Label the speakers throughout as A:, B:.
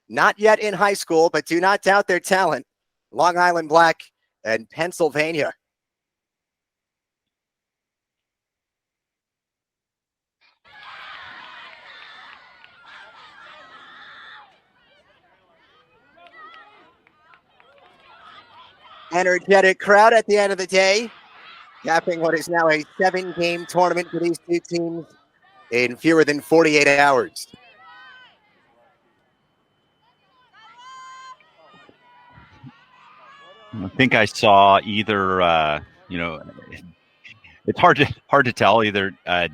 A: not yet in high school, but do not doubt their talent. Long Island Black and Pennsylvania. Energetic crowd at the end of the day, capping what is now a 7-game tournament for these two teams in fewer than 48 hours.
B: I think I saw either, it's hard to tell, either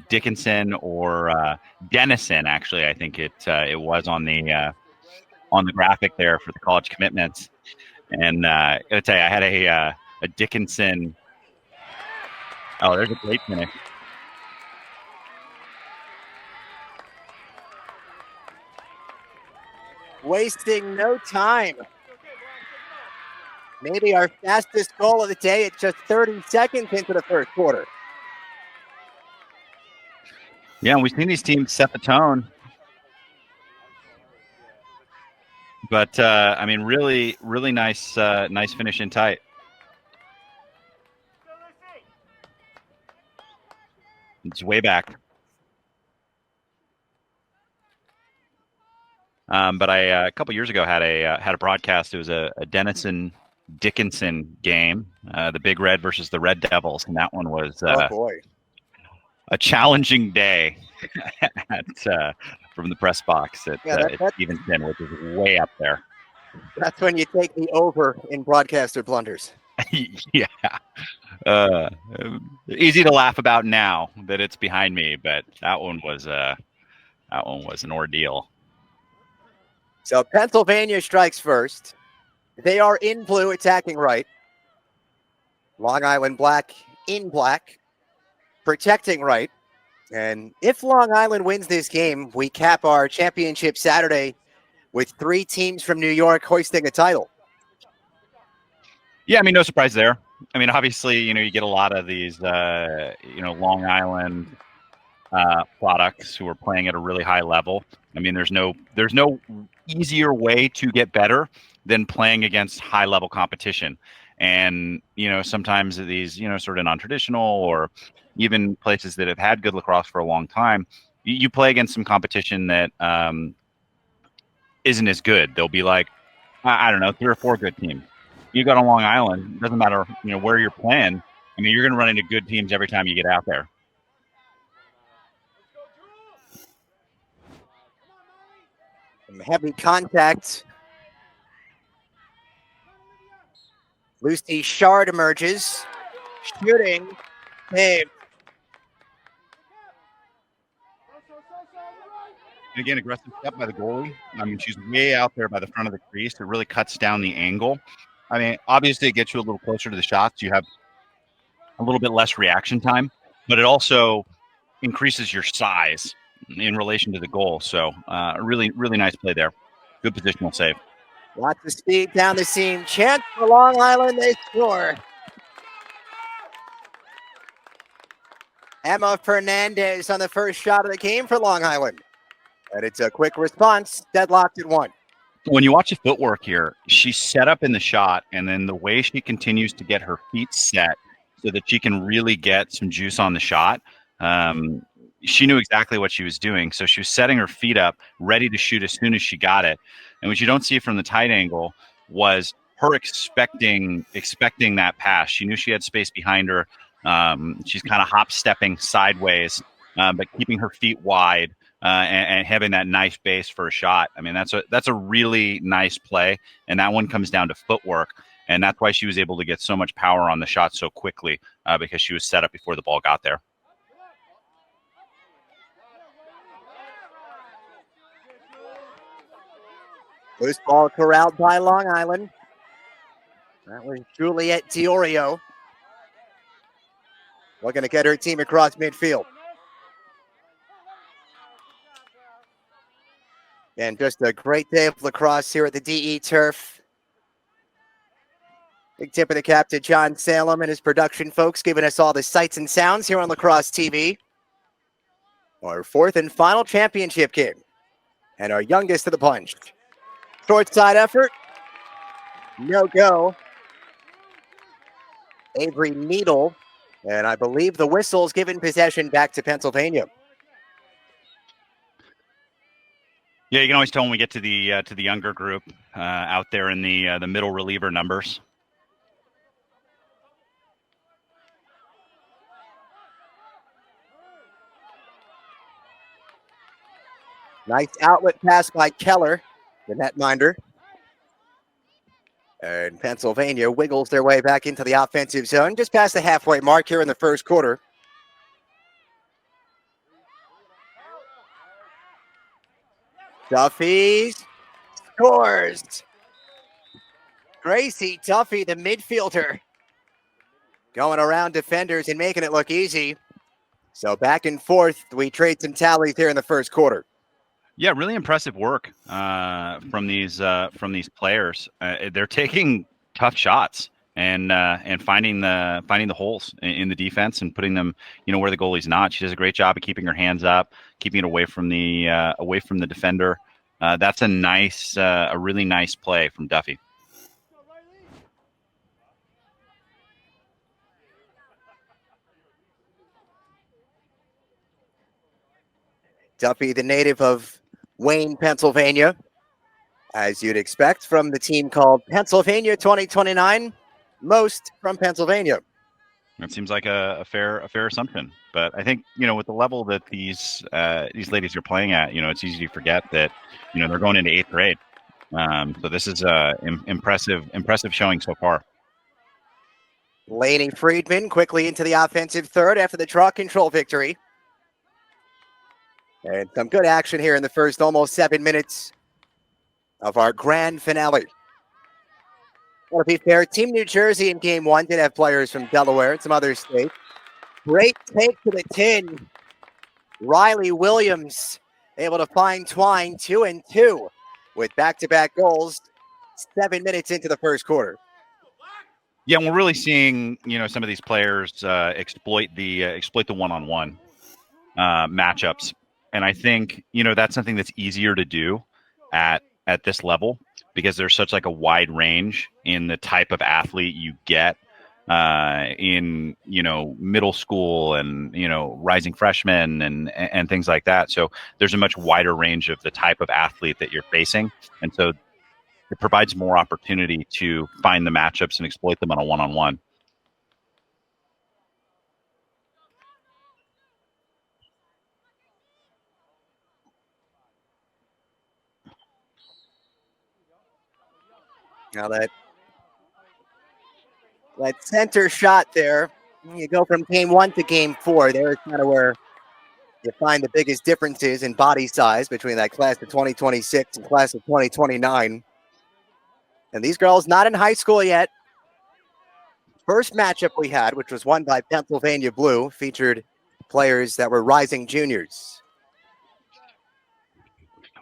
B: Dickinson or Dennison. Actually, I think it was on the graphic there for the college commitments. And I gotta tell you, I had a Dickinson. Oh, there's a great finish.
A: Wasting no time. Maybe our fastest goal of the day at just 30 seconds into the first quarter.
B: Yeah, and we've seen these teams set the tone. But, I mean, really, really nice finish in tight. It's way back. But I a couple years ago had a broadcast. It was a Dennison Dickinson game, the Big Red versus the Red Devils, and that one was a challenging day from the press box at Stevenson, which is way up there.
A: That's when you take the over in broadcaster blunders.
B: Yeah. Easy to laugh about now that it's behind me, but that one was an ordeal.
A: So Pennsylvania strikes first. They are in blue, attacking right. Long Island Black in black, protecting right. And if Long Island wins this game, we cap our championship Saturday with 3 teams from New York hoisting a title.
B: Yeah, I mean, no surprise there. I mean, obviously, you get a lot of these, Long Island products who are playing at a really high level. I mean, there's no easier way to get better than playing against high level competition. And, sometimes these, sort of non-traditional or even places that have had good lacrosse for a long time, you play against some competition that isn't as good. There'll be like, I don't know, 3 or 4 good teams. You got on Long Island, it doesn't matter, where you're playing. I mean, you're going to run into good teams every time you get out there.
A: Some heavy contact. Lucy Shard emerges. Shooting. Saved.
B: Again, aggressive step by the goalie. I mean, she's way out there by the front of the crease. It really cuts down the angle. I mean, obviously, it gets you a little closer to the shots. You have a little bit less reaction time, but it also increases your size in relation to the goal. So, really, really nice play there. Good positional save.
A: Lots of speed down the seam. Chance for Long Island. They score. Emma Fernandez on the first shot of the game for Long Island. And it's a quick response, deadlocked at 1.
B: When you watch the footwork here, she's set up in the shot, and then the way she continues to get her feet set so that she can really get some juice on the shot, she knew exactly what she was doing. So she was setting her feet up, ready to shoot as soon as she got it. And what you don't see from the tight angle was her expecting that pass. She knew she had space behind her. She's kind of hop-stepping sideways, but keeping her feet wide. And having that nice base for a shot. I mean, that's a really nice play, and that one comes down to footwork, and that's why she was able to get so much power on the shot so quickly, because she was set up before the ball got there.
A: Loose ball corralled by Long Island. That was Juliet Diorio. Looking to get her team across midfield. And just a great day of lacrosse here at the DE Turf. Big tip of the cap to John Salem and his production folks, giving us all the sights and sounds here on Lacrosse TV. Our 4th and final championship game. And our youngest of the bunch. Short side effort. No go. Avery Needle. And I believe the whistle's given possession back to Pennsylvania.
B: Yeah, you can always tell when we get to the younger group out there in the middle reliever numbers.
A: Nice outlet pass by Keller, the netminder. And Pennsylvania wiggles their way back into the offensive zone, just past the halfway mark here in the first quarter. Duffy scores. Gracie Duffy, the midfielder, going around defenders and making it look easy. So back and forth, we trade some tallies here in the first quarter.
B: Yeah, really impressive work from these players. They're taking tough shots and finding the holes in the defense and putting them, where the goalie's not. She does a great job of keeping her hands up, keeping it away from the defender. That's a really nice play from Duffy.
A: Duffy, the native of Wayne, Pennsylvania, as you'd expect from the team called Pennsylvania 2029, most from Pennsylvania.
B: It seems like a fair assumption, but I think with the level that these ladies are playing at, it's easy to forget that they're going into 8th grade. So this is impressive showing so far.
A: Lainey Friedman quickly into the offensive third after the draw control victory. And some good action here in the first almost 7 minutes of our grand finale. Well, to be fair, Team New Jersey in game one did have players from Delaware and some other states. Great take to the tin. Riley Williams able to find Twine 2-2 with back-to-back goals 7 minutes into the first quarter.
B: Yeah, we're really seeing some of these players exploit the one-on-one matchups, and I think that's something that's easier to do at this level because there's such like a wide range in the type of athlete you get in middle school and rising freshmen and things like that. So there's a much wider range of the type of athlete that you're facing, and so it provides more opportunity to find the matchups and exploit them on a one-on-one.
A: Now that center shot there, you go from game one to game four. There's kind of where you find the biggest differences in body size between that class of 2026 and class of 2029. And these girls not in high school yet. First matchup we had, which was won by Pennsylvania Blue, featured players that were rising juniors.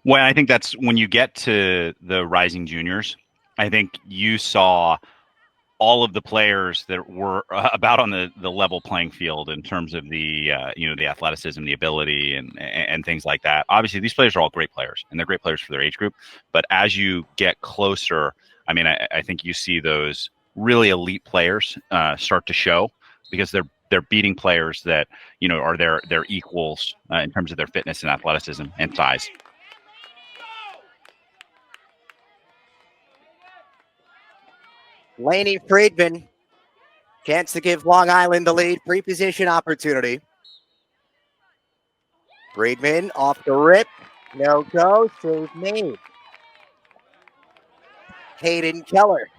B: Well, I think that's when you get to the rising juniors, I think you saw all of the players that were about on the level playing field in terms of the the athleticism, the ability, and things like that. Obviously, these players are all great players, and they're great players for their age group. But as you get closer, I mean, I think you see those really elite players start to show because they're beating players that are their equals in terms of their fitness and athleticism and size.
A: Lainey Friedman, chance to give Long Island the lead, pre-position opportunity. Friedman off the rip, no go, save made. Hayden Keller.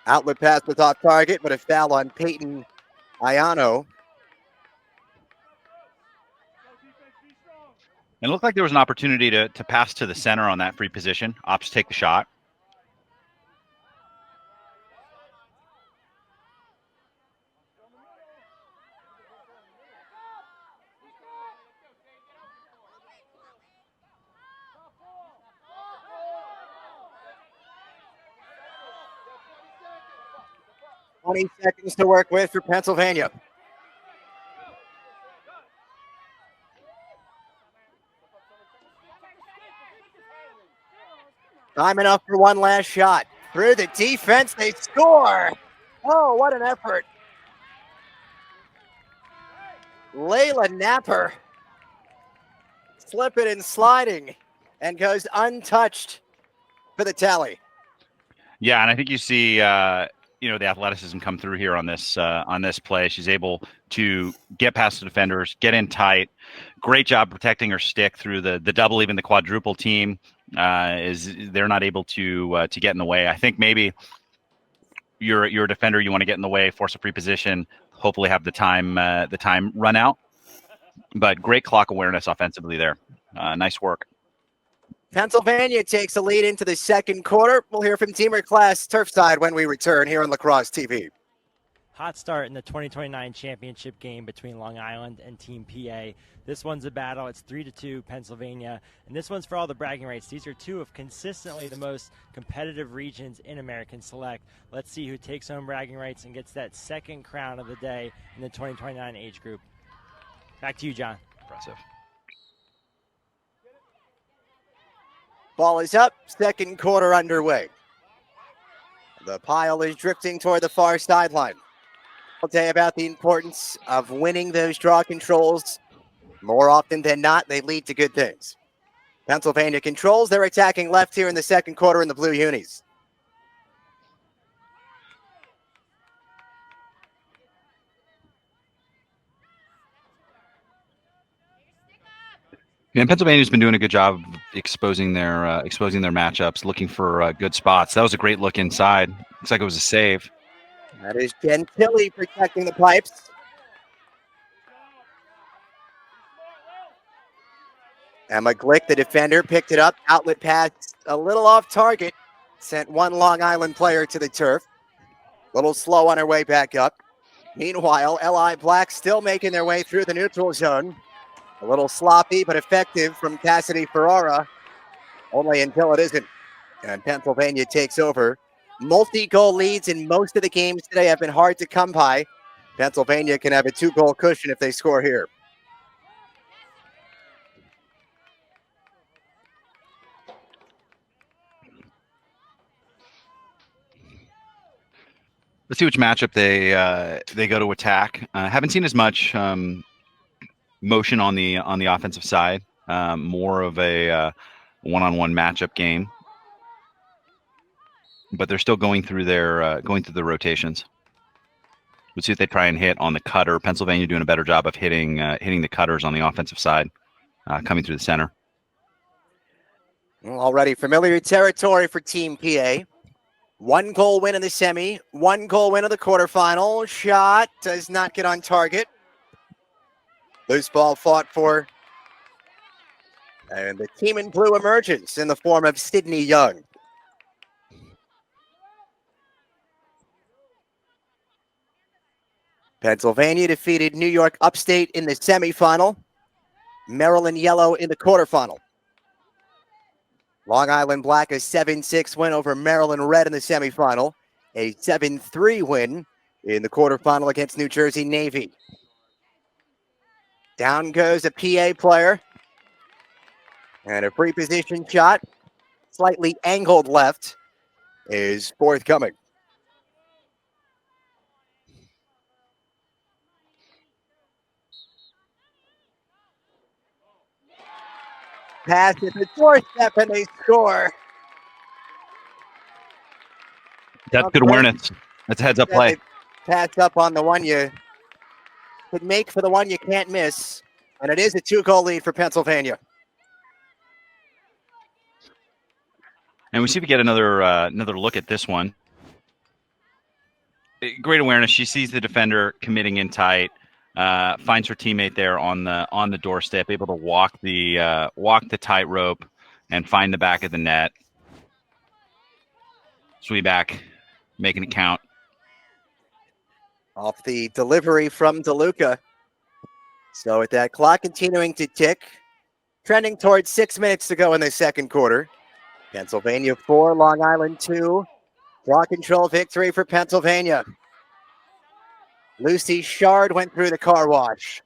A: Outlet pass was off target, but a foul on Peyton Ayano.
B: It looked like there was an opportunity to pass to the center on that free position. Opts take the shot.
A: $20 seconds to work with for Pennsylvania. Time enough for one last shot. Through the defense, they score. Oh, what an effort. Layla Napper slipping and sliding and goes untouched for the tally.
B: Yeah, and I think you see, the athleticism come through here on this play. She's able to get past the defenders, get in tight. Great job protecting her stick through the double, even the quadruple team. Is they're not able to get in the way. I think maybe you're a defender, you want to get in the way, force a free position, hopefully have the time run out. But great clock awareness offensively there. Nice work.
A: Pennsylvania takes a lead into the second quarter. We'll hear from Teamer Class Turfside when we return here on Lacrosse TV.
C: Hot start in the 2029 championship game between Long Island and Team PA. This one's a battle. It's 3-2 Pennsylvania, and this one's for all the bragging rights. These are two of consistently the most competitive regions in American Select. Let's see who takes home bragging rights and gets that second crown of the day in the 2029 age group. Back to you, John.
B: Impressive.
A: Ball is up, second quarter underway. The pile is drifting toward the far sideline. I'll tell you about the importance of winning those draw controls. More often than not, they lead to good things. Pennsylvania controls. They're attacking left here in the second quarter in the blue unis.
B: Yeah, Pennsylvania's been doing a good job of exposing their matchups, looking for good spots. That was a great look inside. Looks like it was a save.
A: That is Gentili protecting the pipes. Emma Glick, the defender, picked it up. Outlet pass a little off target. Sent one Long Island player to the turf. A little slow on her way back up. Meanwhile, L.I. Black still making their way through the neutral zone. A little sloppy, but effective from Cassidy Ferrara. Only until it isn't. And Pennsylvania takes over. Multi-goal leads in most of the games today have been hard to come by. Pennsylvania can have a 2-goal cushion if they score here.
B: Let's see which matchup they go to attack. Haven't seen as much motion on the offensive side. More of a one-on-one matchup game, but they're still going through the rotations. Let's see if they try and hit on the cutter. Pennsylvania doing a better job of hitting the cutters on the offensive side, coming through the center.
A: Already familiar territory for Team PA. 1-goal win in the semi, 1-goal win in the quarterfinal. Shot does not get on target. Loose ball fought for. And the team in blue emerges in the form of Sydney Young. Pennsylvania defeated New York Upstate in the semifinal. Maryland Yellow in the quarterfinal. Long Island Black, a 7-6 win over Maryland Red in the semifinal. A 7-3 win in the quarterfinal against New Jersey Navy. Down goes a PA player. And a free position shot, slightly angled left, is forthcoming. Pass at the doorstep and they score.
B: That's good awareness. That's a heads-up play.
A: Pass up on the one you could make for the one you can't miss. And it is a 2-goal lead for Pennsylvania.
B: And we see if we get another look at this one. Great awareness. She sees the defender committing in tight, finds her teammate there on the doorstep, able to walk the tightrope and find the back of the net. Sweet back, making it count.
A: Off the delivery from DeLuca. So with that clock continuing to tick, trending towards 6 minutes to go in the second quarter. Pennsylvania 4, Long Island 2. Draw control victory for Pennsylvania. Lucy Shard went through the car wash.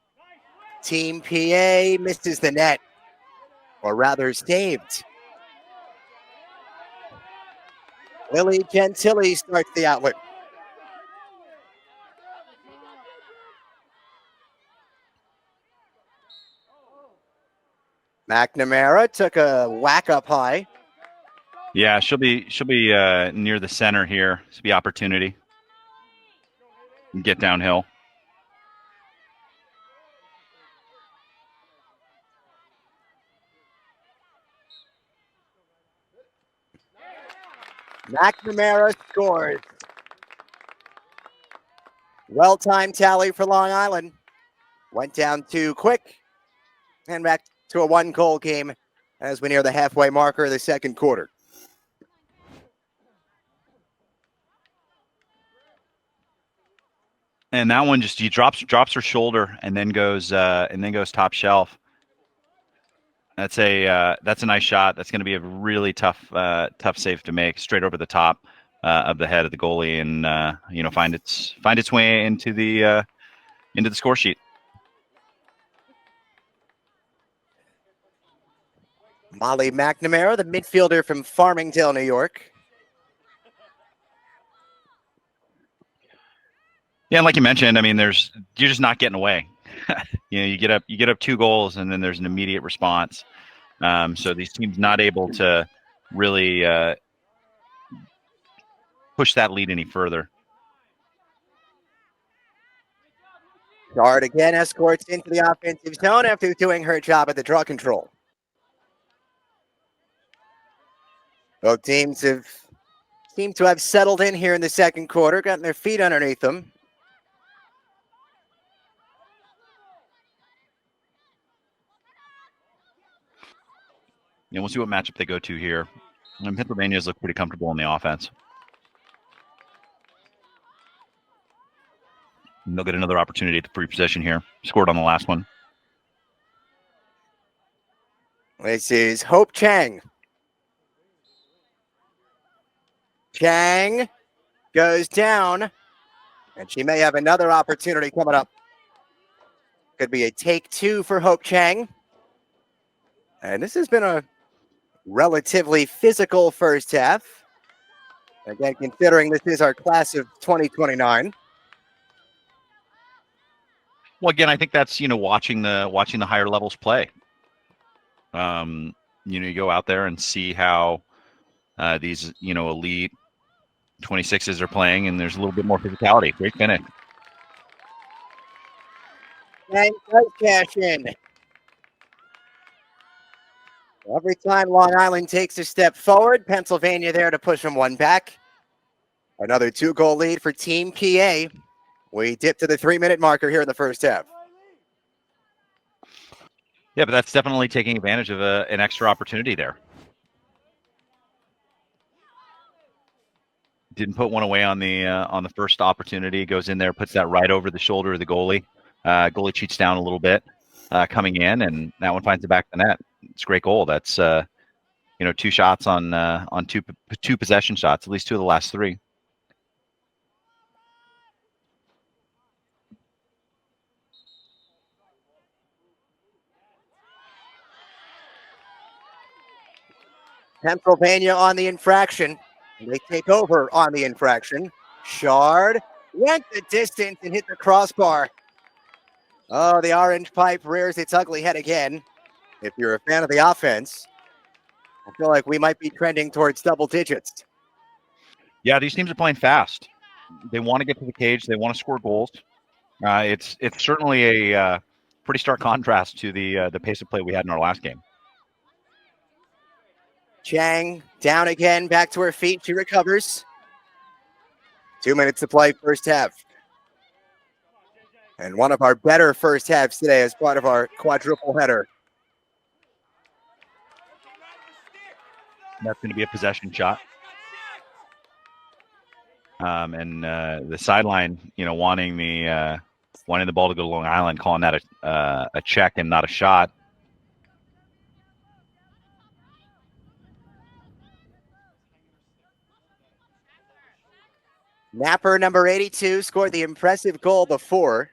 A: Team PA misses the net, or rather saved. Lily Gentili starts the outlet. McNamara took a whack up high.
B: Yeah, she'll be near the center here. This will be opportunity. Get downhill.
A: McNamara scores. Well-timed tally for Long Island. Went down too quick and back to a one-goal game as we near the halfway marker of the second quarter.
B: And that one just drops her shoulder and then goes top shelf. That's a nice shot. That's going to be a really tough save to make, straight over the top of the head of the goalie, and find its way into the score sheet.
A: Molly McNamara, the midfielder from Farmingdale, New York.
B: Yeah, and like you mentioned, I mean, you're just not getting away. You get up 2 goals, and then there's an immediate response. So these teams not able to really push that lead any further.
A: Guard again escorts into the offensive zone after doing her job at the draw control. Both teams seem to have settled in here in the second quarter, gotten their feet underneath them.
B: And we'll see what matchup they go to here. And Pennsylvania's look pretty comfortable on the offense. And they'll get another opportunity at the free possession here. Scored on the last one.
A: This is Hope Chang. Chang goes down, and she may have another opportunity coming up. Could be a take 2 for Hope Chang. And this has been a relatively physical first half. Again, considering this is our class of 2029.
B: Well, again, I think that's watching the higher levels play. You go out there and see how these elite 26s are playing, and there's a little bit more physicality. Great finish.
A: And does cash in. Every time Long Island takes a step forward, Pennsylvania there to push them one back. Another 2-goal lead for Team PA. We dip to the 3-minute marker here in the first half.
B: Yeah, but that's definitely taking advantage of an extra opportunity there. Didn't put one away on the first opportunity. Goes in there, puts that right over the shoulder of the goalie. Goalie cheats down a little bit coming in, and that one finds the back of the net. It's a great goal. That's 2 shots on two possession shots, at least 2 of the last 3.
A: Pennsylvania on the infraction. They take over on the infraction. Shard went the distance and hit the crossbar. Oh, the orange pipe rears its ugly head again. If you're a fan of the offense, I feel like we might be trending towards double digits.
B: Yeah, these teams are playing fast. They want to get to the cage. They want to score goals. It's certainly a pretty stark contrast to the pace of play we had in our last game.
A: Chang down again, back to her feet. She recovers. 2 minutes to play, first half. And one of our better first halves today as part of our quadruple header.
B: That's going to be a possession shot. And the sideline, wanting the ball to go to Long Island, calling that a check and not a shot.
A: Napper, number 82, scored the impressive goal before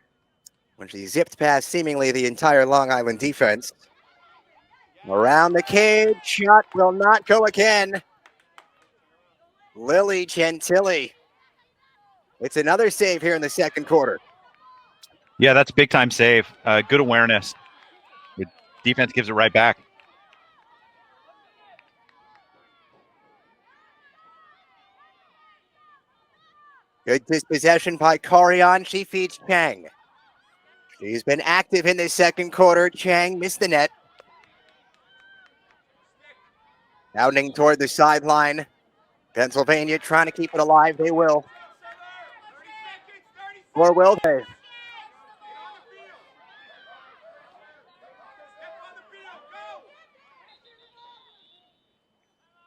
A: when she zipped past seemingly the entire Long Island defense. Around the cage, shot will not go again. Lily Gentili. It's another save here in the second quarter.
B: Yeah, that's a big time save. Good awareness. The defense gives it right back.
A: Good dispossession by Corian. She feeds Chang. She's been active in the second quarter. Chang missed the net. Bounding toward the sideline. Pennsylvania trying to keep it alive. They will. Or will they?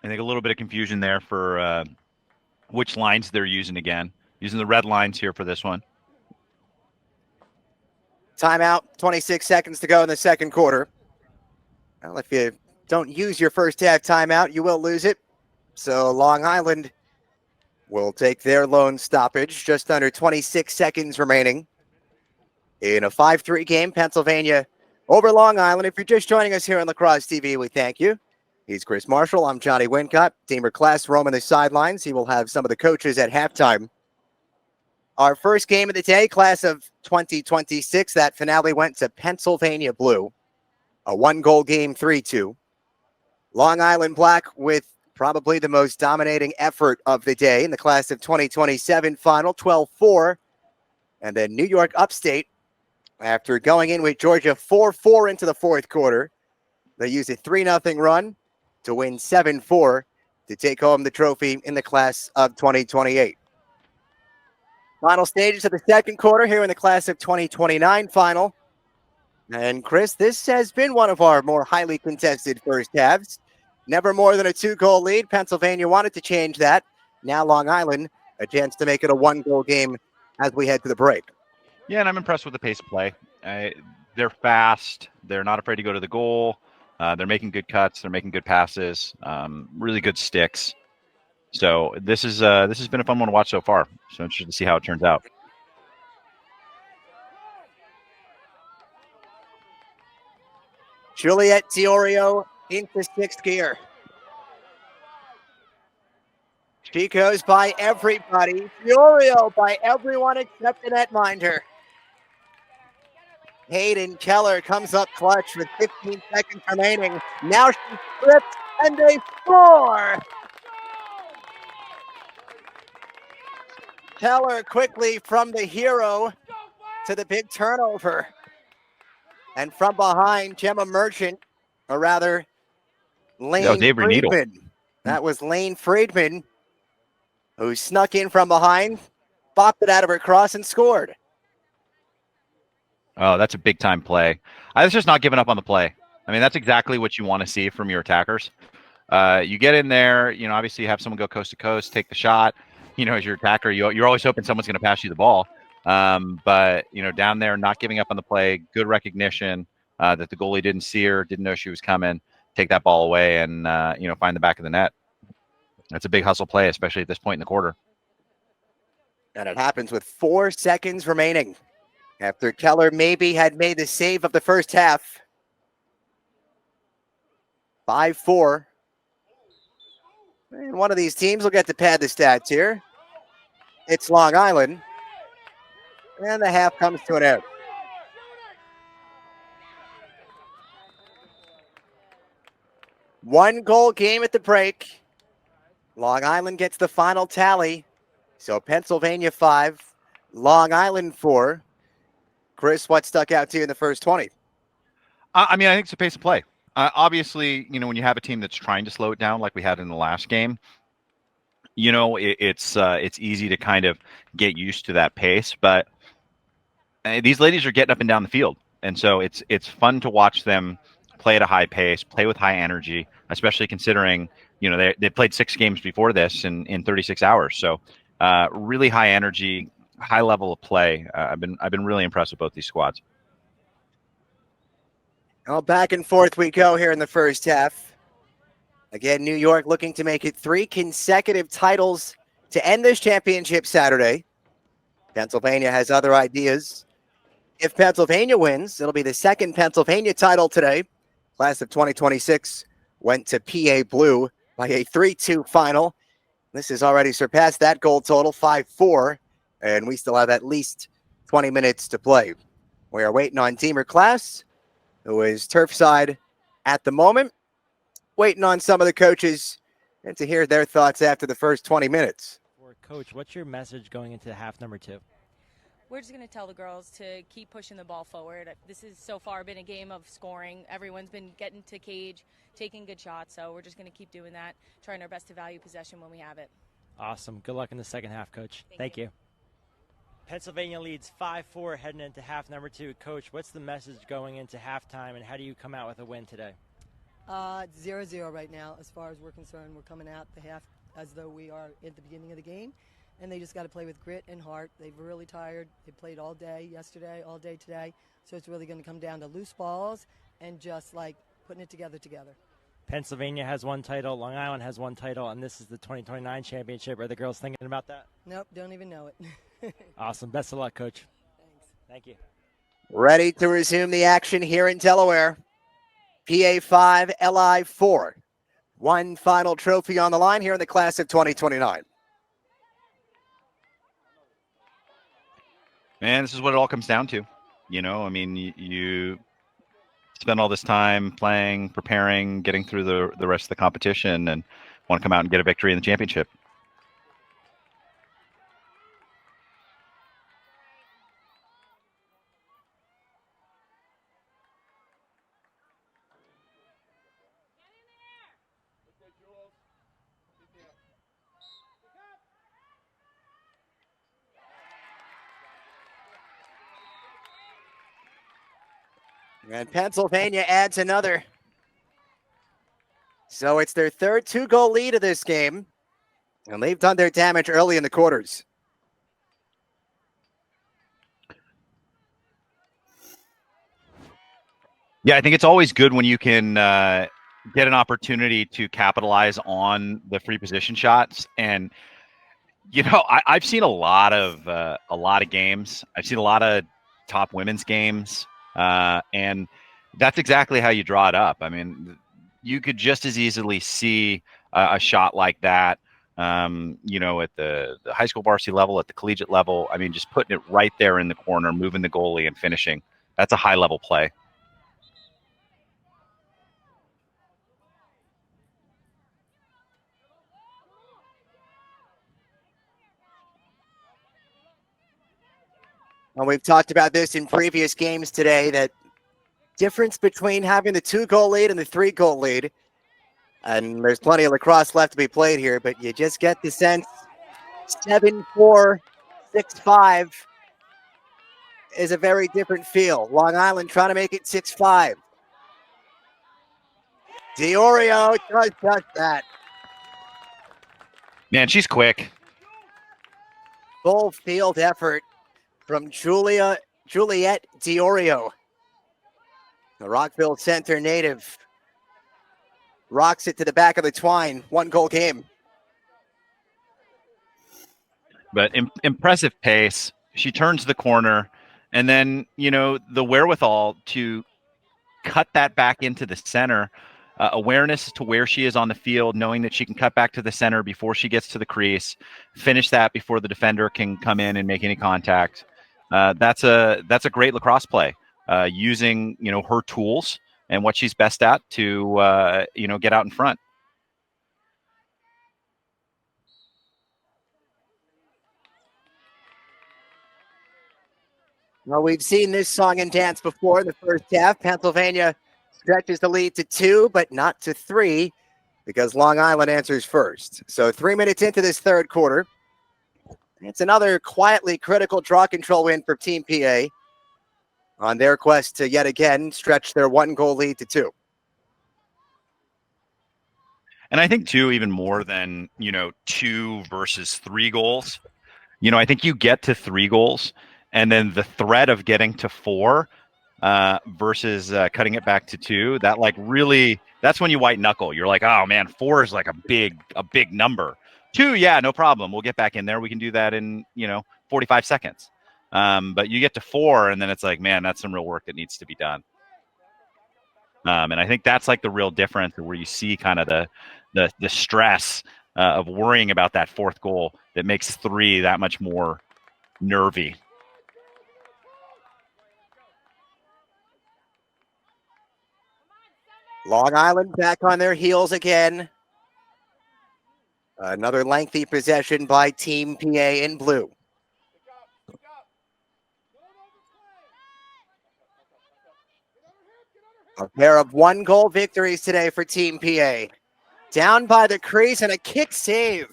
B: I think a little bit of confusion there for which lines they're using again. Using the red lines here for this one.
A: Timeout. 26 seconds to go in the second quarter. Well, if you don't use your first half timeout, you will lose it. So Long Island will take their lone stoppage. Just under 26 seconds remaining in a 5-3 game. Pennsylvania over Long Island. If you're just joining us here on Lacrosse TV, we thank you. He's Chris Marshall. I'm Johnny Wincott. Teamer Class roaming the sidelines. He will have some of the coaches at halftime. Our first game of the day, class of 2026. That finale went to Pennsylvania Blue. A 1-goal game, 3-2. Long Island Black with probably the most dominating effort of the day in the class of 2027 final, 12-4. And then New York Upstate, after going in with Georgia 4-4 into the fourth quarter, they used a 3-0 run to win 7-4 to take home the trophy in the class of 2028. Final stages of the second quarter here in the class of 2029 final. And Chris, this has been one of our more highly contested first halves. Never more than a 2-goal lead. Pennsylvania wanted to change that. Now Long Island, a chance to make it a 1-goal game as we head to the break.
B: Yeah, and I'm impressed with the pace of play. They're fast. They're not afraid to go to the goal. They're making good cuts. They're making good passes. Really good sticks. So this has been a fun one to watch so far. So interested to see how it turns out.
A: Juliet Diorio into sixth gear. She goes by everybody. Diorio by everyone except the netminder. Hayden Keller comes up clutch with 15 seconds remaining. Now she slips and they score. Keller quickly from the hero to the big turnover. And from behind, Gemma Merchant, or rather, Lane Friedman. That was Lane Friedman, who snuck in from behind, bopped it out of her cross, and scored.
B: Oh, that's a big-time play. I was just not giving up on the play. I mean, that's exactly what you want to see from your attackers. You get in there, obviously you have someone go coast to coast, take the shot. As your attacker, you're always hoping someone's going to pass you the ball. But down there, not giving up on the play, good recognition that the goalie didn't see her, didn't know she was coming, take that ball away and, find the back of the net. That's a big hustle play, especially at this point in the quarter.
A: And it happens with 4 seconds remaining after Keller maybe had made the save of the first half. 5-4. And one of these teams will get to pad the stats here. It's Long Island. And the half comes to an end. One-goal game at the break. Long Island gets the final tally. So Pennsylvania 5, Long Island 4. Chris, what stuck out to you in the first 20?
B: I think it's a pace of play. Obviously, when you have a team that's trying to slow it down like we had in the last game, it's easy to kind of get used to that pace. But these ladies are getting up and down the field. And so it's fun to watch them play at a high pace, play with high energy, especially considering, they played 6 games before this in 36 hours. So really high energy, high level of play. I've been really impressed with both these squads.
A: Well, back and forth we go here in the first half. Again, New York looking to make it 3 consecutive titles to end this championship Saturday. Pennsylvania has other ideas. If Pennsylvania wins, it'll be the second Pennsylvania title today. Class of 2026 went to PA Blue by a 3-2 final. This has already surpassed that goal total, 5-4, and we still have at least 20 minutes to play. We are waiting on Teamer Class, who is turf side at the moment, waiting on some of the coaches and to hear their thoughts after the first 20 minutes.
C: Coach, what's your message going into half number 2?
D: We're just going to tell the girls to keep pushing the ball forward. This has so far been a game of scoring. Everyone's been getting to cage, taking good shots, so we're just going to keep doing that, trying our best to value possession when we have it.
C: Awesome. Good luck in the second half, Coach. Thank you. Pennsylvania leads 5-4 heading into half number 2. Coach, what's the message going into halftime, and how do you come out with a win today?
E: 0-0 right now. As far as we're concerned, we're coming out the half as though we are at the beginning of the game, and they just got to play with grit and heart. They're really tired. They played all day yesterday, all day today, so it's really going to come down to loose balls and just like putting it together.
C: Pennsylvania has one title, Long Island has one title, and this is the 2029 championship. Are the girls thinking about that?
E: Nope, don't even know it.
C: Awesome. Best of luck, Coach.
E: Thanks.
C: Thank you.
A: Ready to resume the action here in Delaware. PA 5, LI 4. One final trophy on the line here in the class of 2029.
B: Man, this is what it all comes down to. You know, I mean, you spend all this time playing, preparing, getting through the rest of the competition, and want to come out and get a victory in the championship.
A: And Pennsylvania adds another. So it's their third 2-goal lead of this game. And they've done their damage early in the quarters.
B: Yeah, I think it's always good when you can get an opportunity to capitalize on the free position shots. And, you know, I've seen a lot of games. I've seen a lot of top women's games. And that's exactly how you draw it up. I mean, you could just as easily see a shot like that, you know, at the high school varsity level, at the collegiate level. I mean, just putting it right there in the corner, moving the goalie and finishing. That's a high level play.
A: And we've talked about this in previous games today, that difference between having the 2-goal lead and the 3-goal lead. And there's plenty of lacrosse left to be played here, but you just get the sense 7-4, 6-5 is a very different feel. Long Island trying to make it 6-5. Diorio does just that.
B: Man, she's quick.
A: Full field effort from Juliet Diorio, the Rockville Center native. Rocks it to the back of the twine. 1-goal game.
B: But impressive pace. She turns the corner, and then, you know, the wherewithal to cut that back into the center. Awareness to where she is on the field, knowing that she can cut back to the center before she gets to the crease, finish that before the defender can come in and make any contact. That's a great lacrosse play, using, you know, her tools and what she's best at to, you know, get out in front.
A: Well, we've seen this song and dance before in the first half. Pennsylvania stretches the lead to 2, but not to 3, because Long Island answers first. So 3 minutes into this third quarter, it's another quietly critical draw control win for Team PA on their quest to yet again stretch their 1-goal lead to 2.
B: And I think, too, even more than, you know, 2 versus 3 goals, you know, I think you get to 3 goals, and then the threat of getting to 4 versus cutting it back to 2, that like really, that's when you white knuckle. You're like, oh man, 4 is like a big number. 2, yeah, no problem. We'll get back in there. We can do that in, you know, 45 seconds. But you get to 4, and then it's like, man, that's some real work that needs to be done. And I think that's like the real difference, where you see kind of the stress of worrying about that fourth goal that makes 3 that much more nervy.
A: Long Island back on their heels again. Another lengthy possession by Team PA in blue. A pair of 1-goal victories today for Team PA. Down by the crease and a kick save.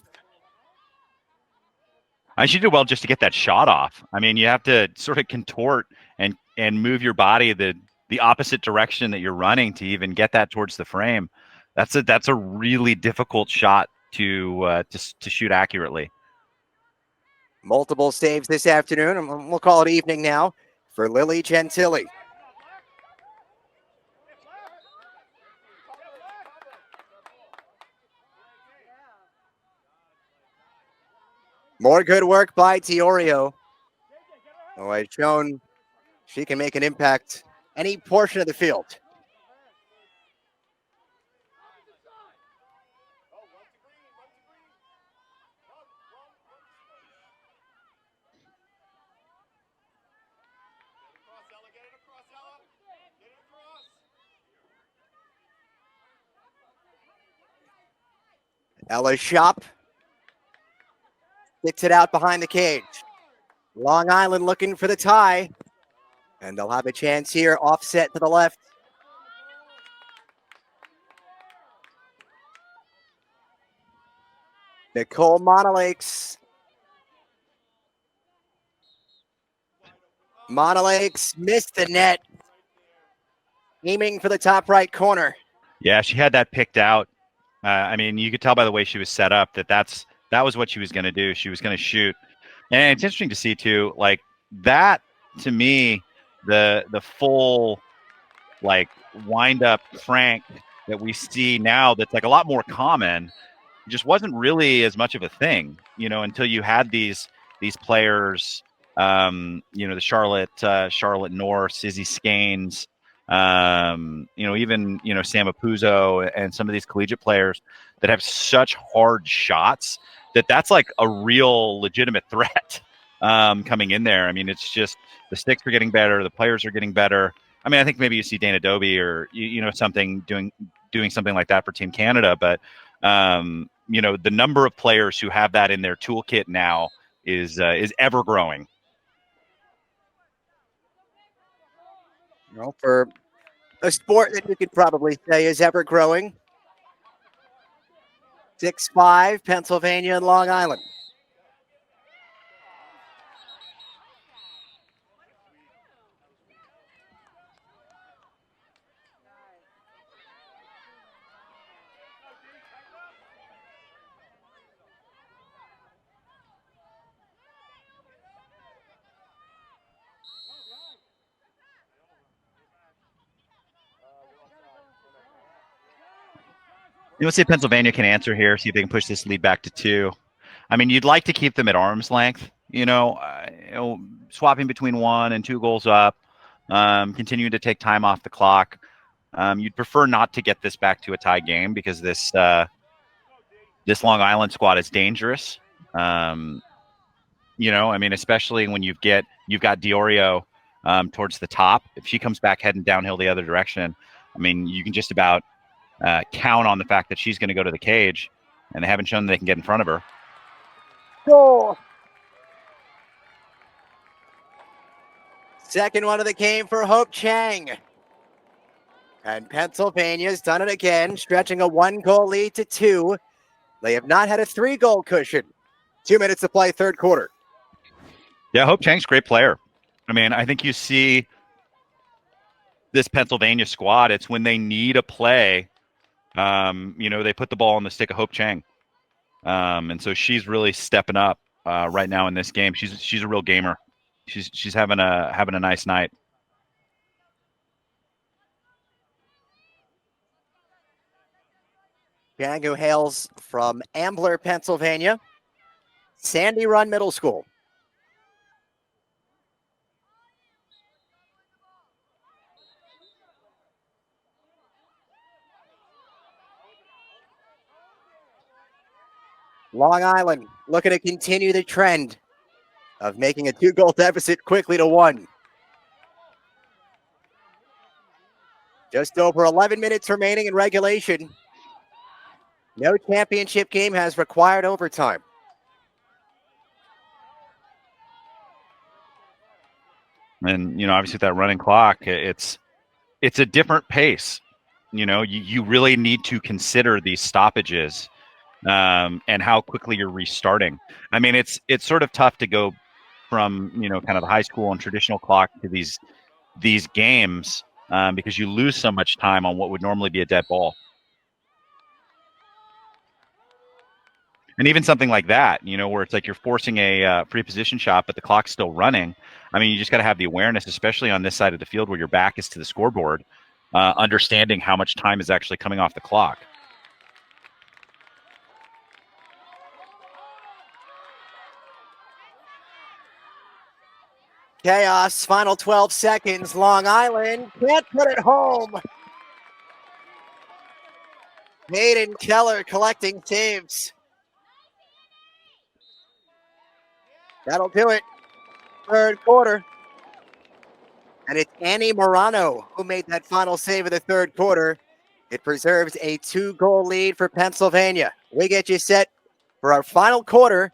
B: She did well just to get that shot off. I mean, you have to sort of contort and move your body the opposite direction that you're running to even get that towards the frame. That's a really difficult shot to shoot accurately.
A: Multiple saves this afternoon, and we'll call it evening now for Lily Gentili. More good work by Diorio. Oh, has shown she can make an impact any portion of the field. Ella Shop gets it out behind the cage. Long Island looking for the tie. And they'll have a chance here, offset to the left. Nicole Monolakes. Monolakes missed the net. Aiming for the top right corner.
B: Yeah, she had that picked out. I mean, you could tell by the way she was set up that was what she was going to do. She was going to shoot. And it's interesting to see too, like that to me, the full like wind up crank that we see now that's like a lot more common just wasn't really as much of a thing, until you had these players, the Charlotte Norse, Izzy Scanes, even Sam Apuzzo and some of these collegiate players that have such hard shots that's like a real legitimate threat coming in there. I mean, it's just the sticks are getting better, the players are getting better. I mean, I think maybe you see Dana Dobie or something doing something like that for Team Canada, but the number of players who have that in their toolkit now is ever growing.
A: Well, for a sport that you could probably say is ever growing. 6-5, Pennsylvania and Long Island.
B: Let's see if Pennsylvania can answer here, see if they can push this lead back to 2. I mean, you'd like to keep them at arm's length, swapping between 1 and 2 goals up, continuing to take time off the clock. You'd prefer not to get this back to a tie game because this Long Island squad is dangerous. I mean, especially when you've got Diorio towards the top. If she comes back heading downhill the other direction, I mean, you can just about count on the fact that she's going to go to the cage, and they haven't shown they can get in front of her.
A: Goal. Second one of the game for Hope Chang. And Pennsylvania's done it again, stretching a 1-goal lead to 2. They have not had a 3-goal cushion. 2 minutes to play, third quarter.
B: Yeah, Hope Chang's a great player. I mean, I think you see this Pennsylvania squad, it's when they need a play, they put the ball on the stick of Hope Chang. And so she's really stepping up right now in this game. She's a real gamer. She's having a nice night.
A: Chang, who hails from Ambler, Pennsylvania, Sandy Run Middle School. Long Island looking to continue the trend of making a 2-goal deficit quickly to 1. Just over 11 minutes remaining in regulation. No championship game has required overtime.
B: And, obviously with that running clock, it's a different pace. You really need to consider these stoppages and how quickly you're restarting. I mean, it's sort of tough to go from, kind of the high school and traditional clock to these games because you lose so much time on what would normally be a dead ball. And even something like that, where it's like you're forcing a free position shot, but the clock's still running. I mean, you just got to have the awareness, especially on this side of the field where your back is to the scoreboard, understanding how much time is actually coming off the clock.
A: Chaos, final 12 seconds. Long Island can't put it home. Hayden Keller collecting saves. That'll do it. Third quarter. And it's Annie Morano who made that final save of the third quarter. It preserves a 2-goal lead for Pennsylvania. We get you set for our final quarter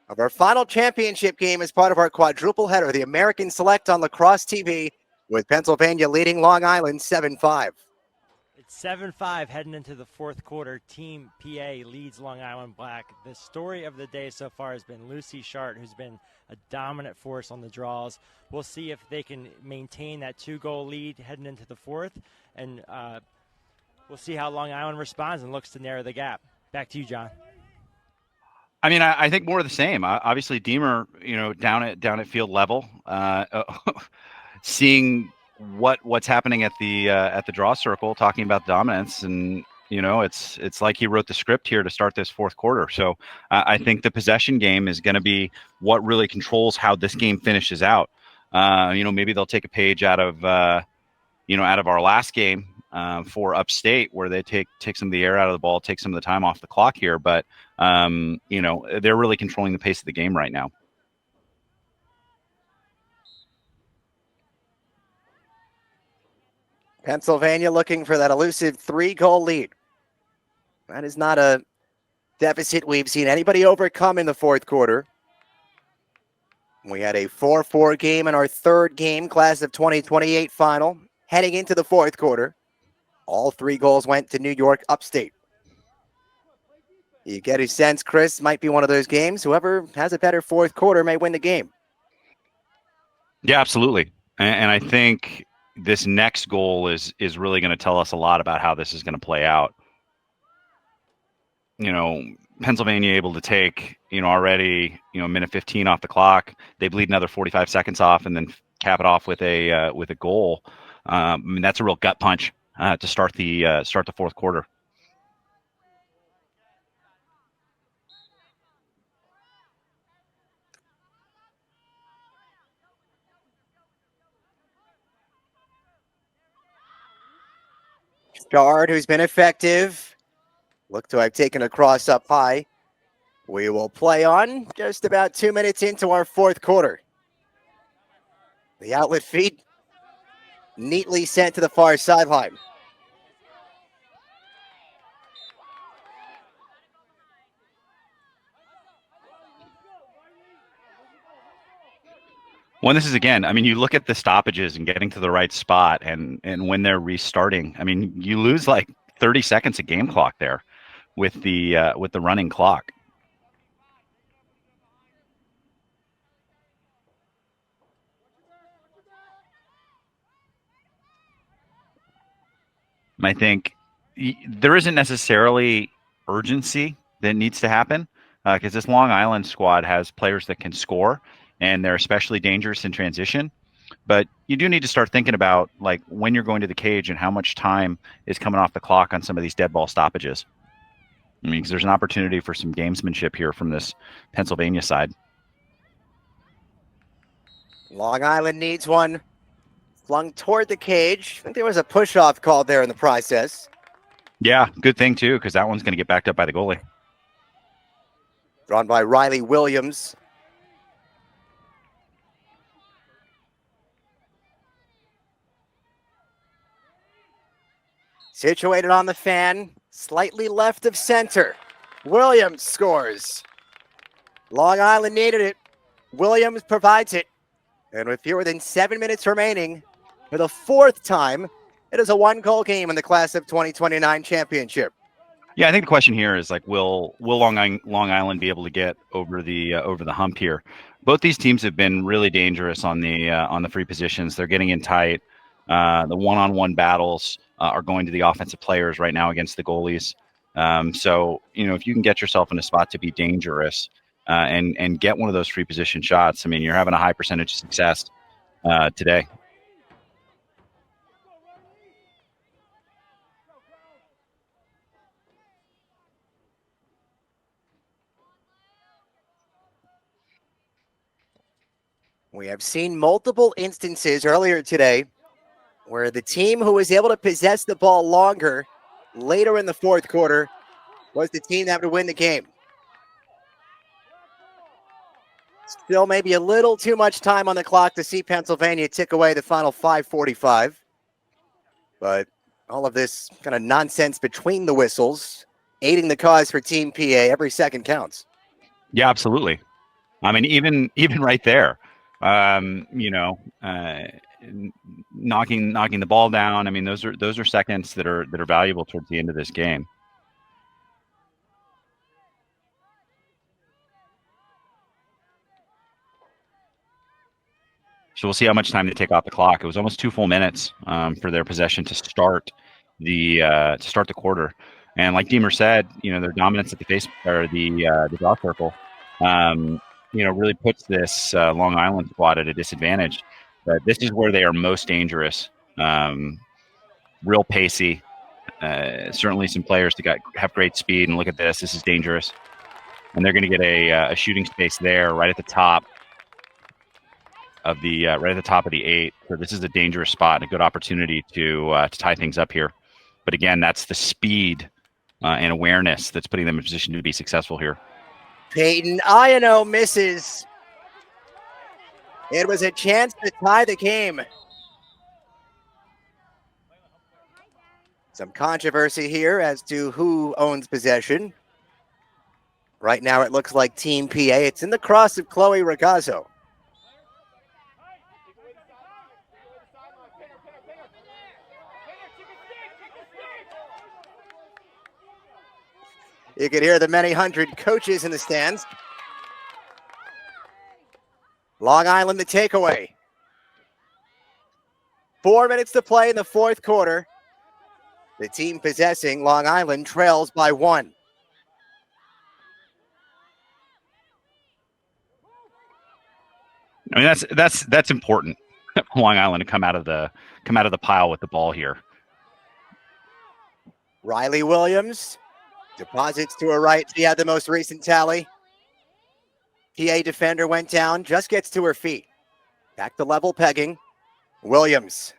A: of our final championship game as part of our quadruple header, the American Select on Lacrosse TV, with Pennsylvania leading Long Island 7-5.
C: It's 7-5 heading into the fourth quarter. Team PA leads Long Island Black. The story of the day so far has been Lucy Shart, who's been a dominant force on the draws. We'll see if they can maintain that 2-goal lead heading into the fourth, and we'll see how Long Island responds and looks to narrow the gap. Back to you, John.
B: I mean, I think more of the same. Obviously, Deemer, down at field level, seeing what's happening at the draw circle, talking about dominance, and it's like he wrote the script here to start this fourth quarter. So I think the possession game is going to be what really controls how this game finishes out. Maybe they'll take a page out of our last game for Upstate, where they take some of the air out of the ball, take some of the time off the clock here. But they're really controlling the pace of the game right now.
A: Pennsylvania looking for that elusive 3-goal lead. That is not a deficit we've seen anybody overcome in the fourth quarter. We had a 4-4 game in our third game, class of 2028 final, heading into the fourth quarter. All 3 goals went to New York Upstate. You get a sense, Chris, might be one of those games. Whoever has a better fourth quarter may win the game.
B: Yeah, absolutely. And I think this next goal is really going to tell us a lot about how this is going to play out. Pennsylvania able to take, already, minute 15 off the clock. They bleed another 45 seconds off and then cap it off with a goal. I mean, that's a real gut punch to start the fourth quarter.
A: Guard, who's been effective. Look to have taken a cross up high. We will play on just about 2 minutes into our fourth quarter. The outlet feed neatly sent to the far sideline.
B: Well, this is, again, I mean, you look at the stoppages and getting to the right spot and when they're restarting, I mean, you lose like 30 seconds of game clock there with the running clock. I think there isn't necessarily urgency that needs to happen because this Long Island squad has players that can score, and they're especially dangerous in transition. But you do need to start thinking about like when you're going to the cage and how much time is coming off the clock on some of these dead ball stoppages. I mean, because there's an opportunity for some gamesmanship here from this Pennsylvania side.
A: Long Island needs one. Flung toward the cage. I think there was a push-off called there in the process.
B: Yeah, good thing too, because that one's going to get backed up by the goalie.
A: Drawn by Riley Williams. Situated on the fan, slightly left of center. Williams scores. Long Island needed it. Williams provides it. And with fewer than 7 minutes remaining, for the fourth time, it is a one-goal game in the Class of 2029 championship.
B: Yeah, I think the question here is like, will Long Island be able to get over the hump here? Both these teams have been really dangerous on the free positions. They're getting in tight. The one-on-one battles are going to the offensive players right now against the goalies. So if you can get yourself in a spot to be dangerous and get one of those free position shots, I mean, you're having a high percentage of success today.
A: We have seen multiple instances earlier today where the team who was able to possess the ball longer later in the fourth quarter was the team that would win the game. Still maybe a little too much time on the clock to see Pennsylvania tick away the final 5:45. But all of this kind of nonsense between the whistles, aiding the cause for Team PA. Every second counts.
B: Yeah, absolutely. I mean, even right there, knocking the ball down. I mean, those are seconds that are valuable towards the end of this game. So we'll see how much time they take off the clock. It was almost 2 full minutes for their possession to start the quarter. And like Deemer said, their dominance at the face or the draw circle, really puts this Long Island squad at a disadvantage. But this is where they are most dangerous. Real pacey. Certainly some players that have great speed. And look at this. This is dangerous. And they're going to get a shooting space there right at the top of the 8. So this is a dangerous spot and a good opportunity to tie things up here. But again, that's the speed and awareness that's putting them in position to be successful here.
A: Peyton Iano misses. It was a chance to tie the game. Some controversy here as to who owns possession. Right now it looks like Team PA. It's in the cross of Chloe Ragazzo. You can hear the many hundred coaches in the stands. Long Island the takeaway. 4 minutes to play in the fourth quarter. The team possessing Long Island trails by 1.
B: I mean, that's important. Long Island to come out of the pile with the ball here.
A: Riley Williams deposits to her right. She had the most recent tally. PA defender went down, just gets to her feet. Back to level pegging. Williams.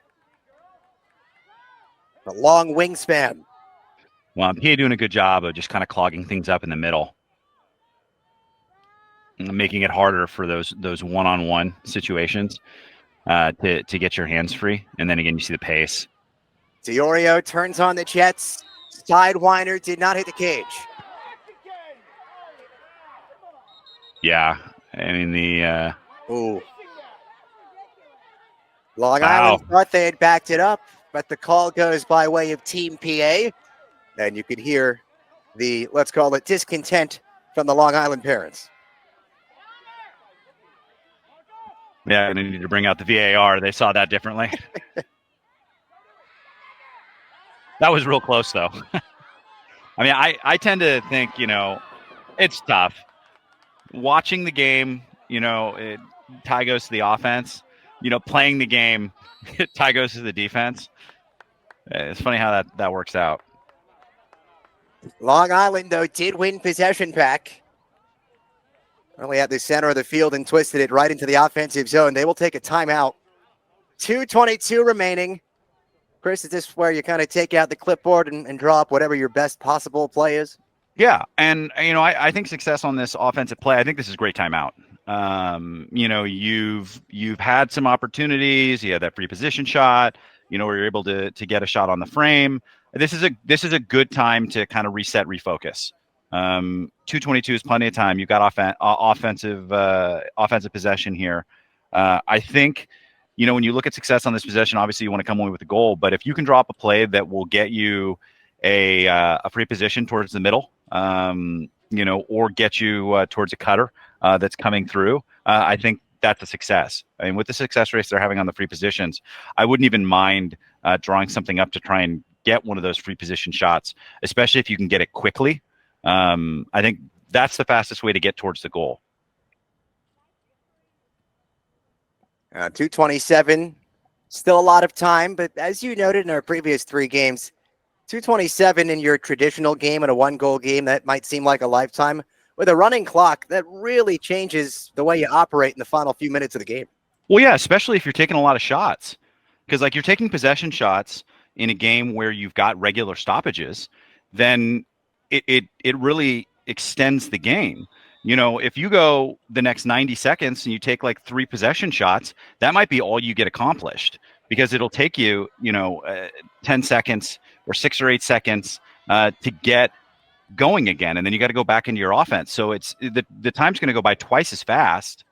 A: The long wingspan.
B: Well, PA doing a good job of just kind of clogging things up in the middle, making it harder for those one-on-one situations to get your hands free. And then again, you see the pace.
A: Diorio turns on the Jets. Sidewinder did not hit the cage.
B: Yeah, I mean
A: Ooh. Long Island thought they had backed it up, but the call goes by way of Team PA. And you could hear the, let's call it, discontent from the Long Island parents.
B: Yeah, and they need to bring out the VAR. They saw that differently. That was real close, though. I mean, I tend to think, it's tough. Watching the game, tie goes to the offense. Playing the game, tie goes to the defense. It's funny how that works out.
A: Long Island, though, did win possession back. Only at the center of the field and twisted it right into the offensive zone. They will take a timeout. 2:22 remaining. Chris, is this where you kind of take out the clipboard and draw up whatever your best possible play is?
B: Yeah, and I think success on this offensive play. I think this is a great timeout. You've had some opportunities. You had that free position shot. Where you're able to get a shot on the frame. This is a good time to kind of reset, refocus. 2:22 is plenty of time. You've got offensive possession here. I think when you look at success on this possession, obviously you want to come away with a goal. But if you can drop a play that will get you a free position towards the middle, or get you towards a cutter that's coming through, I think that's a success. I mean, with the success rates they're having on the free positions, I wouldn't even mind drawing something up to try and get one of those free position shots, especially if you can get it quickly. I think that's the fastest way to get towards the goal.
A: 2:27, still a lot of time, but as you noted in our previous 3 games, 2:27 in your traditional game and a 1-goal game, that might seem like a lifetime. With a running clock, that really changes the way you operate in the final few minutes of the game.
B: Well, yeah, especially if you're taking a lot of shots, because you're taking possession shots in a game where you've got regular stoppages, then it really extends the game. If you go the next 90 seconds and you take 3 possession shots, that might be all you get accomplished, because it'll take you, 10 seconds or 6 or 8 seconds to get going again. And then you got to go back into your offense. So it's the time's going to go by twice as fast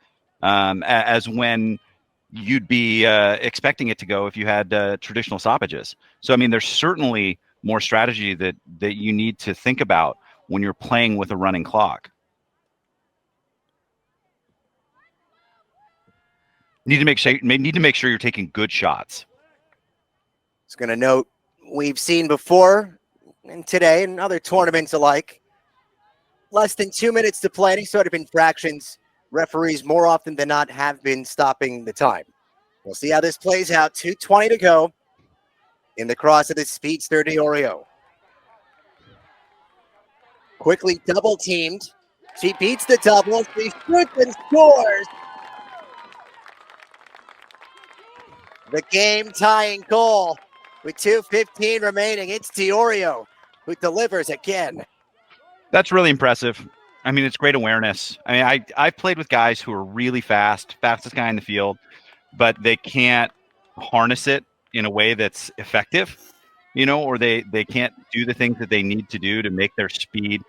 B: as when you'd be expecting it to go if you had traditional stoppages. So, I mean, there's certainly more strategy that you need to think about when you're playing with a running clock. Need to make sure you're taking good shots.
A: I was going to note, we've seen before, and today and other tournaments alike, less than 2 minutes to play, any sort of infractions, referees more often than not have been stopping the time. We'll see how this plays out. 2:20 to go in the cross of the speedster Diorio. Quickly double teamed. She beats the double. She shoots and scores. The game tying goal with 2:15 remaining. It's Diorio who delivers again.
B: That's really impressive. I mean, it's great awareness. I mean, I've played with guys who are really fastest guy in the field, but they can't harness it in a way that's effective, or they can't do the things that they need to do to make their speed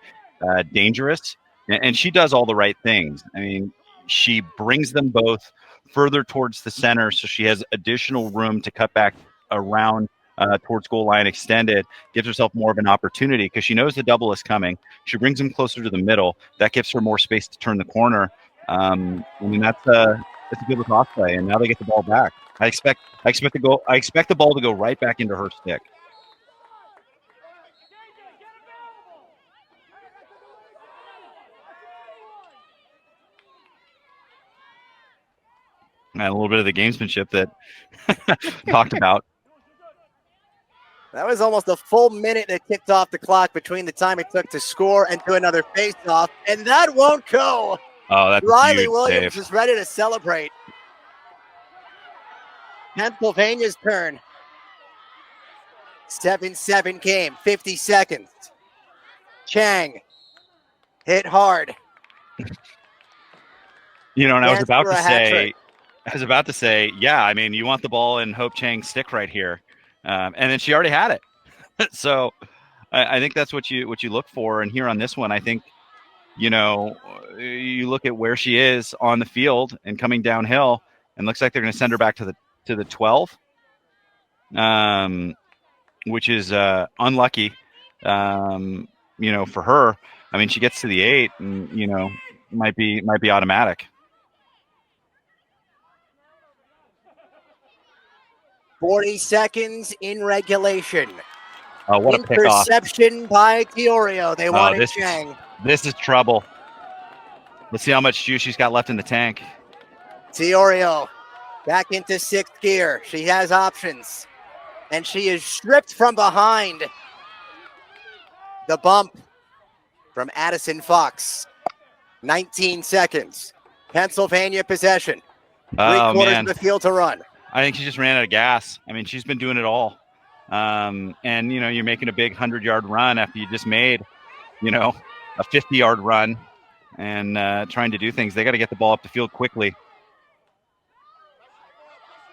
B: dangerous. And she does all the right things. I mean, she brings them both further towards the center, so she has additional room to cut back around towards goal line extended, gives herself more of an opportunity because she knows the double is coming. She brings him closer to the middle. That gives her more space to turn the corner. I mean, that's a good lacrosse play, and now they get the ball back. I expect the ball to go right back into her stick. And a little bit of the gamesmanship that talked about.
A: That was almost a full minute that ticked off the clock between the time it took to score and do another face-off, and that won't go.
B: Oh, that's
A: Riley
B: huge
A: Williams
B: save.
A: is ready to celebrate. Pennsylvania's turn. 7-7 game, 50 seconds. Chang hit hard.
B: And I was
A: Chance
B: about
A: for
B: to
A: a hat trick.
B: say, yeah, I mean, you want the ball in Hope Chang's stick right here. And then she already had it. So I think that's what you look for. And here on this one, I think, you look at where she is on the field and coming downhill, and looks like they're going to send her back to the 12, which is unlucky, for her. I mean, she gets to the 8 and, might be automatic.
A: 40 seconds in regulation.
B: Oh, what a pickoff.
A: Interception by Diorio. They wanted Chang.
B: This is trouble. Let's see how much juice she's got left in the tank.
A: Diorio back into 6th gear. She has options. And she is stripped from behind. The bump from Addison Fox. 19 seconds. Pennsylvania possession. 3/4 of the field to run.
B: I think she just ran out of gas. I mean, she's been doing it all. And, you're making a big 100-yard run after you just made a 50-yard run and trying to do things. They got to get the ball up the field quickly.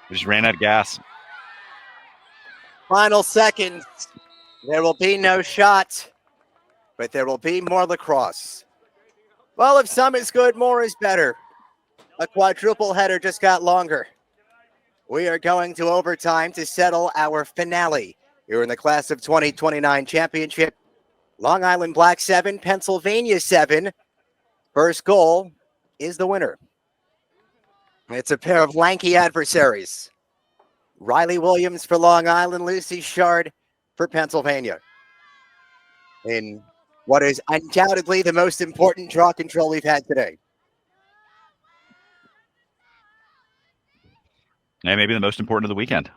B: They just ran out of gas.
A: Final seconds. There will be no shot, but there will be more lacrosse. Well, if some is good, more is better. A quadruple header just got longer. We are going to overtime to settle our finale here in the class of 2029 championship. Long Island Black 7, Pennsylvania 7. First goal is the winner. It's a pair of lanky adversaries. Riley Williams for Long Island, Lucy Shard for Pennsylvania. In what is undoubtedly the most important draw control we've had today.
B: And maybe the most important of the weekend.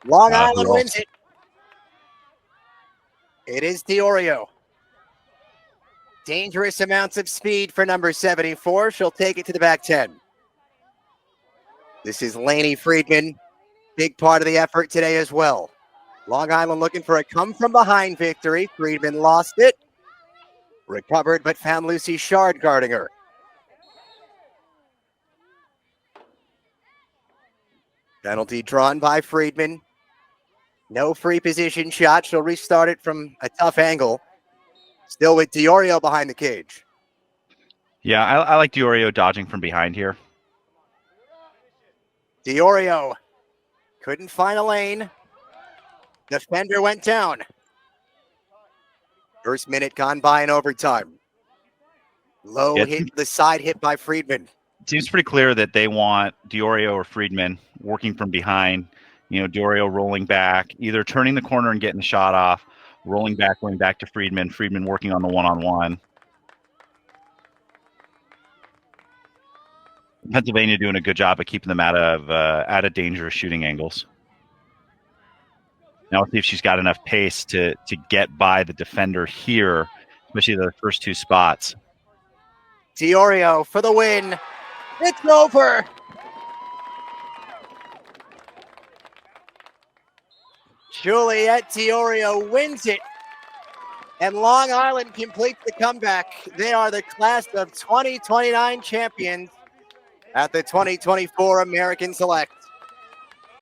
A: Long Island wins it. It is Diorio. Dangerous amounts of speed for number 74. She'll take it to the back 10. This is Lainey Friedman. Big part of the effort today as well. Long Island looking for a come-from-behind victory. Friedman lost it. Recovered, but found Lucy Shard guarding her. Penalty drawn by Friedman. No free position shot. She'll restart it from a tough angle. Still with Diorio behind the cage.
B: Yeah, I like Diorio dodging from behind here.
A: Diorio couldn't find a lane. Defender went down. First minute gone by in overtime. Low hit, the side hit by Friedman.
B: It seems pretty clear that they want Diorio or Friedman working from behind. Diorio rolling back, either turning the corner and getting the shot off, rolling back, going back to Friedman. Friedman working on the one-on-one. Pennsylvania doing a good job of keeping them out of dangerous shooting angles. Now let's see if she's got enough pace to get by the defender here, especially the first two spots.
A: Diorio for the win. It's over. Juliet Diorio wins it. And Long Island completes the comeback. They are the class of 2029 champions at the 2024 American Select.